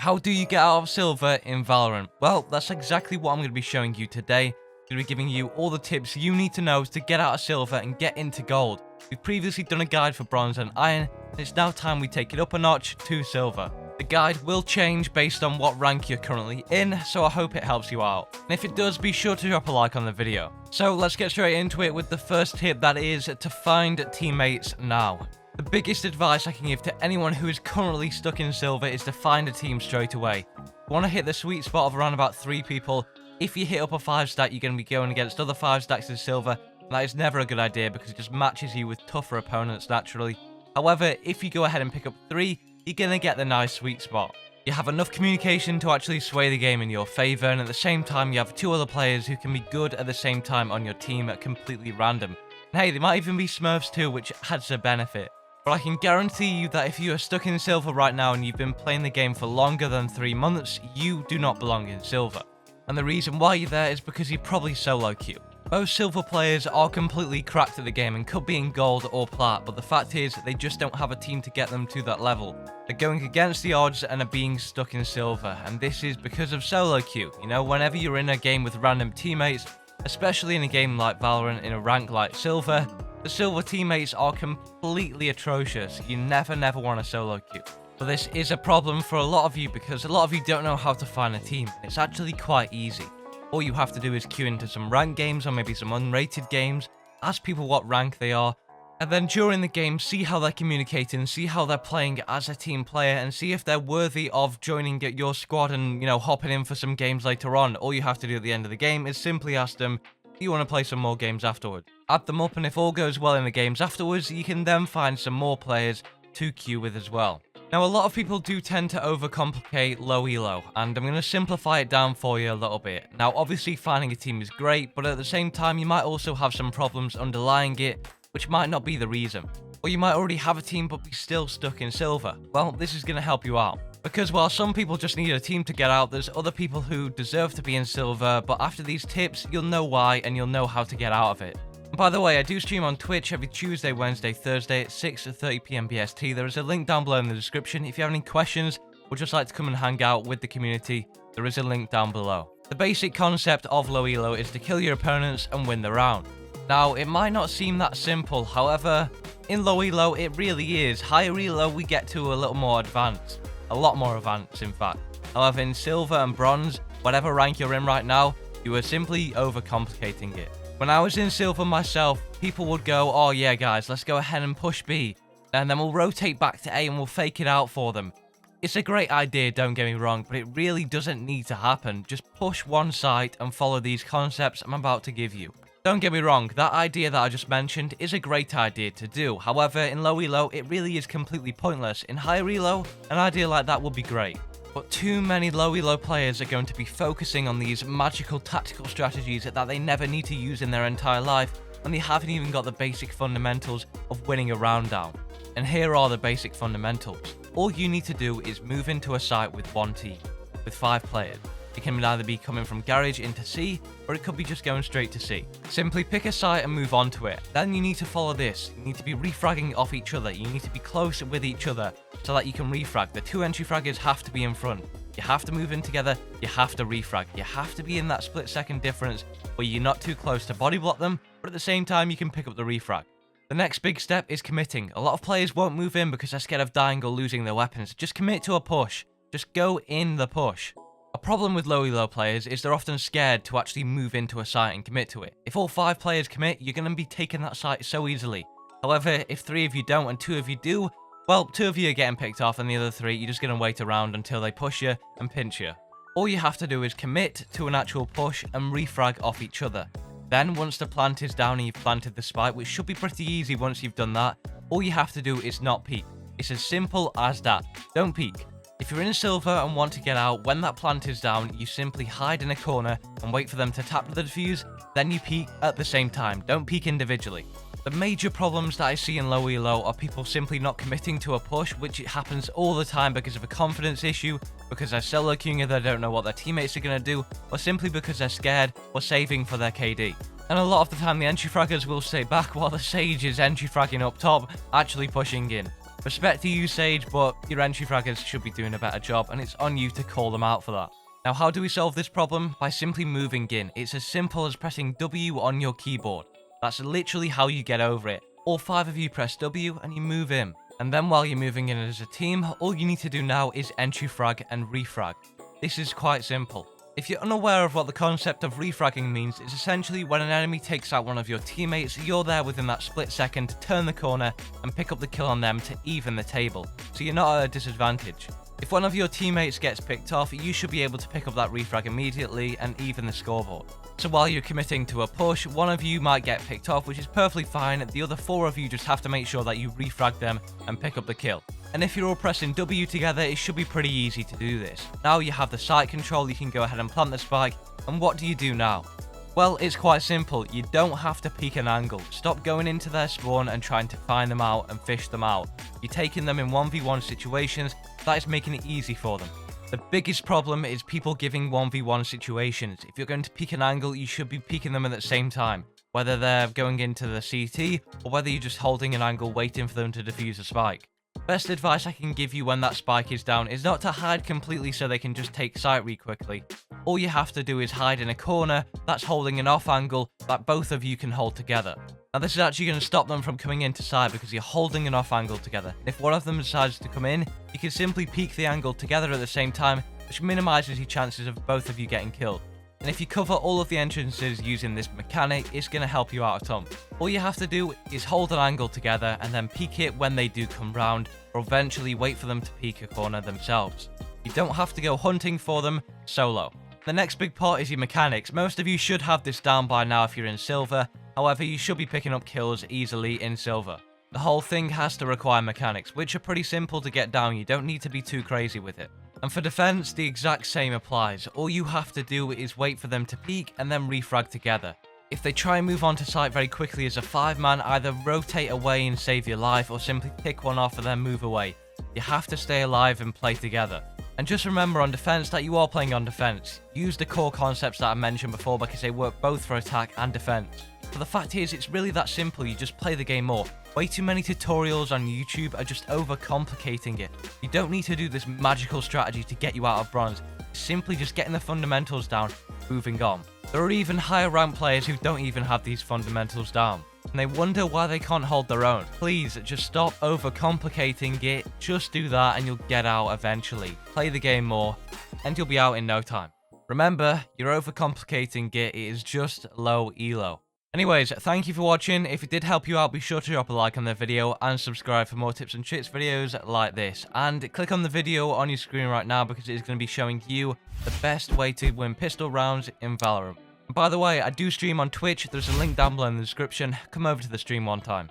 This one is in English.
How do you get out of silver in Valorant? Well, that's exactly what I'm going to be showing you today. I'm going to be giving you all the tips you need to know to get out of silver and get into gold. We've previously done a guide for bronze and iron, and it's now time we take it up a notch to silver. The guide will change based on what rank you're currently in, so I hope it helps you out. And if it does, be sure to drop a like on the video. So let's get straight into it with the first tip, that is to find teammates now. The biggest advice I can give to anyone who is currently stuck in silver is to find a team straight away. You want to hit the sweet spot of around about 3 people. If you hit up a 5 stack, you're going to be going against other 5 stacks in silver, and that is never a good idea because it just matches you with tougher opponents naturally. However, if you go ahead and pick up 3, you're going to get the nice sweet spot. You have enough communication to actually sway the game in your favor, and at the same time you have 2 other players who can be good at the same time on your team at completely random. And hey, they might even be smurfs too, which adds a benefit. But I can guarantee you that if you are stuck in silver right now and you've been playing the game for longer than 3 months, you do not belong in silver. And the reason why you're there is because you probably solo queue. Most silver players are completely cracked at the game and could be in gold or plat, but the fact is they just don't have a team to get them to that level. They're going against the odds and are being stuck in silver, and this is because of solo queue. You know, whenever you're in a game with random teammates, especially in a game like Valorant in a rank like silver, the silver teammates are completely atrocious. You never want to solo queue. But this is a problem for a lot of you because a lot of you don't know how to find a team. It's actually quite easy. All you have to do is queue into some ranked games or maybe some unrated games, ask people what rank they are, and then during the game see how they're communicating, see how they're playing as a team player, and see if they're worthy of joining your squad and, you know, hopping in for some games later on. All you have to do at the end of the game is simply ask them, do you want to play some more games afterwards? Add them up, and if all goes well in the games afterwards, you can then find some more players to queue with as well. Now, a lot of people do tend to overcomplicate low elo, and I'm going to simplify it down for you a little bit. Now, obviously finding a team is great, but at the same time, you might also have some problems underlying it, which might not be the reason. Or you might already have a team but be still stuck in silver. Well, this is going to help you out. Because while some people just need a team to get out, there's other people who deserve to be in silver, but after these tips, you'll know why and you'll know how to get out of it. And by the way, I do stream on Twitch every Tuesday, Wednesday, Thursday at 6:30 PM BST. There is a link down below in the description. If you have any questions or just like to come and hang out with the community, there is a link down below. The basic concept of low elo is to kill your opponents and win the round. Now, it might not seem that simple, however, in low elo it really is. Higher elo we get to a little more advanced. A lot more advanced, in fact. However, in silver and bronze, whatever rank you're in right now, you are simply overcomplicating it. When I was in silver myself, people would go, oh yeah guys, let's go ahead and push B, and then we'll rotate back to A and we'll fake it out for them. It's a great idea, don't get me wrong, but it really doesn't need to happen. Just push one site and follow these concepts I'm about to give you. Don't get me wrong, that idea that I just mentioned is a great idea to do. However, in low elo, it really is completely pointless. In higher elo, an idea like that would be great. But too many low elo players are going to be focusing on these magical tactical strategies that they never need to use in their entire life, and they haven't even got the basic fundamentals of winning a round down. And here are the basic fundamentals. All you need to do is move into a site with one team, with 5 players. It can either be coming from garage into C, or it could be just going straight to C. Simply pick a site and move on to it. Then you need to follow this. You need to be refragging off each other. You need to be close with each other so that you can refrag. The 2 entry fraggers have to be in front. You have to move in together. You have to refrag. You have to be in that split-second difference where you're not too close to body block them, but at the same time you can pick up the refrag. The next big step is committing. A lot of players won't move in because they're scared of dying or losing their weapons. Just commit to a push. Just go in the push. A problem with low elo players is they're often scared to actually move into a site and commit to it. If all 5 players commit, you're going to be taking that site so easily. However, if 3 of you don't and 2 of you do, well, 2 of you are getting picked off and the other 3, you're just going to wait around until they push you and pinch you. All you have to do is commit to an actual push and refrag off each other. Then once the plant is down and you've planted the spike, which should be pretty easy once you've done that, all you have to do is not peek. It's as simple as that. Don't peek. If you're in silver and want to get out, when that plant is down, you simply hide in a corner and wait for them to tap the defuse, then you peek at the same time. Don't peek individually. The major problems that I see in low elo are people simply not committing to a push, which it happens all the time because of a confidence issue, because they're solo queuing and they don't know what their teammates are going to do, or simply because they're scared or saving for their KD. And a lot of the time the entry fraggers will stay back while the Sage is entry fragging up top, actually pushing in. Respect to you, Sage, but your entry fraggers should be doing a better job, and it's on you to call them out for that. Now, how do we solve this problem? By simply moving in. It's as simple as pressing W on your keyboard. That's literally how you get over it. All 5 of you press W and you move in. And then while you're moving in as a team, all you need to do now is entry frag and refrag. This is quite simple. If you're unaware of what the concept of refragging means, it's essentially when an enemy takes out one of your teammates, you're there within that split second to turn the corner and pick up the kill on them to even the table, so you're not at a disadvantage. If one of your teammates gets picked off, you should be able to pick up that refrag immediately and even the scoreboard. So while you're committing to a push, one of you might get picked off, which is perfectly fine. The other 4 of you just have to make sure that you refrag them and pick up the kill. And if you're all pressing W together, it should be pretty easy to do this. Now you have the site control, you can go ahead and plant the spike. And what do you do now? Well, it's quite simple. You don't have to peek an angle. Stop going into their spawn and trying to find them out and fish them out. You're taking them in 1v1 situations. That is making it easy for them. The biggest problem is people giving 1v1 situations. If you're going to peek an angle, you should be peeking them at the same time. Whether they're going into the CT or whether you're just holding an angle waiting for them to defuse a spike. Best advice I can give you when that spike is down is not to hide completely so they can just take site really quickly. All you have to do is hide in a corner that's holding an off angle that both of you can hold together. Now this is actually going to stop them from coming into site because you're holding an off angle together. And if one of them decides to come in, you can simply peek the angle together at the same time, which minimizes your chances of both of you getting killed. And if you cover all of the entrances using this mechanic, it's going to help you out a ton. All you have to do is hold an angle together and then peek it when they do come round, or eventually wait for them to peek a corner themselves. You don't have to go hunting for them solo. The next big part is your mechanics. Most of you should have this down by now if you're in silver, however you should be picking up kills easily in silver. The whole thing has to require mechanics, which are pretty simple to get down, you don't need to be too crazy with it. And for defense, the exact same applies. All you have to do is wait for them to peek and then refrag together. If they try and move on to site very quickly as a 5-man, either rotate away and save your life or simply pick one off and then move away. You have to stay alive and play together. And just remember on defense that you are playing on defense. Use the core concepts that I mentioned before because they work both for attack and defense. But the fact is, it's really that simple, you just play the game more. Way too many tutorials on YouTube are just overcomplicating it. You don't need to do this magical strategy to get you out of bronze. It's simply just getting the fundamentals down, moving on. There are even higher ranked players who don't even have these fundamentals down. And they wonder why they can't hold their own. Please, just stop overcomplicating it. Just do that and you'll get out eventually. Play the game more, and you'll be out in no time. Remember, you're overcomplicating it. It is just low elo. Anyways, thank you for watching. If it did help you out, be sure to drop a like on the video and subscribe for more tips and tricks videos like this. And click on the video on your screen right now because it is going to be showing you the best way to win pistol rounds in Valorant. And by the way, I do stream on Twitch. There's a link down below in the description. Come over to the stream one time.